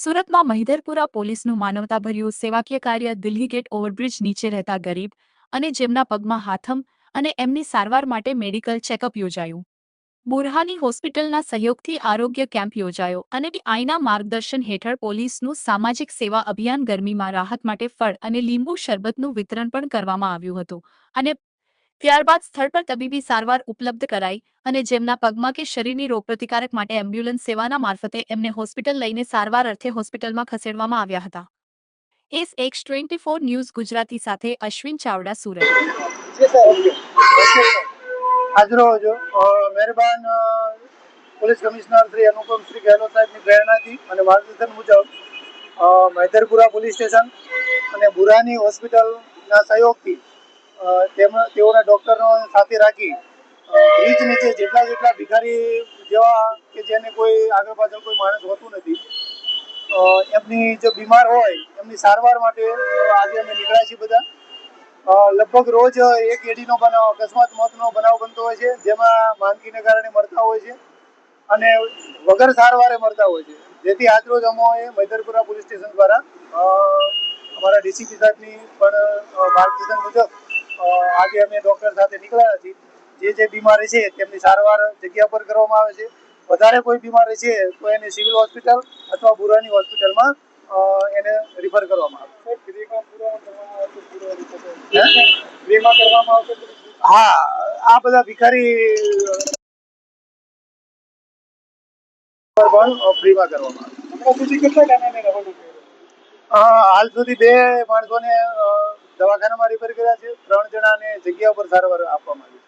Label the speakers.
Speaker 1: સુરતમાં મહિધરપુરા પોલીસનું માનવતાભર્યું સેવાકીય કાર્ય દિલ્હી ગેટ ઓવરબ્રિજ નીચે રહેતા ગરીબ અને જેમના પગમાં હાથમ અને એમની સારવાર માટે મેડિકલ ચેકઅપ યોજાયું. બુરહાની હોસ્પિટલના સહયોગથી આરોગ્ય કેમ્પ યોજાયો અને આઈના માર્ગદર્શન હેઠળ પોલીસનું સામાજિક સેવા અભિયાન ગરમીમાં રાહત માટે ફળ અને લીંબુ શરબતનું વિતરણ પણ કરવામાં આવ્યું હતું અને ત્યારબાદ સ્થળ પર તબીબી સારવાર ઉપલબ્ધ કરાઈ અને જેમના પગમાં કે શરીરની રોગપ્રતિકારક માટે એમ્બ્યુલન્સ સેવાના મારફતે એમને હોસ્પિટલ લઈને સારવાર અર્થે હોસ્પિટલમાં ખસેડવામાં આવ્યા હતા. SX24 ન્યૂઝ ગુજરાતી સાથે અશ્વિન ચાવડા, સુરત.
Speaker 2: આજરોજ મહેરબાન પોલીસ કમિશનર શ્રી અનુપમ શ્રી ગેહલોત સાહેબની પ્રેરણાથી અને માર્ગદર્શન મુજબ મહેધરપુરા પોલીસ સ્ટેશન અને બુરાની હોસ્પિટલના સહયોગથી તેઓના ડૉક્ટરનો સાથે રાખી બ્રિજ નીચે જેટલા ભિખારી જેવા કે જેને કોઈ આગળ પાછળ કોઈ માણસ હોતું નથી, એમની જો બીમાર હોય એમની સારવાર માટે આજે અમે નીકળ્યા છીએ બધા. લગભગ રોજ એક એડીનો અકસ્માત મોતનો બનાવ બનતો હોય છે, જેમાં માંદગીને કારણે મરતા હોય છે અને વગર સારવારે મરતા હોય છે. જેથી આજરોજ અમે મહેધરપુરા પોલીસ સ્ટેશન દ્વારા અમારા ડીસીપી સાહેબની પણ માર્ગદર્શન મુજબ આજે અમે ડૉક્ટર સાથે નીકળ્યા છીએ. જે બીમારી છે તેમની સારવાર જગ્યા પર કરવામાં આવે છે. વધારે કોઈ બીમારી છે તો એને સિવિલ હોસ્પિટલ અથવા બુરાની હોસ્પિટલમાં એને રિફર કરવામાં આવે છે. હા, આ બધા ભિખારી ફ્રીમાં કરવામાં આવે. હાલ સુધી 2 માણસોને દવાખાનામાં રિફર કર્યા છે, 3 જણાને જગ્યા ઉપર સારવાર આપવામાં આવી.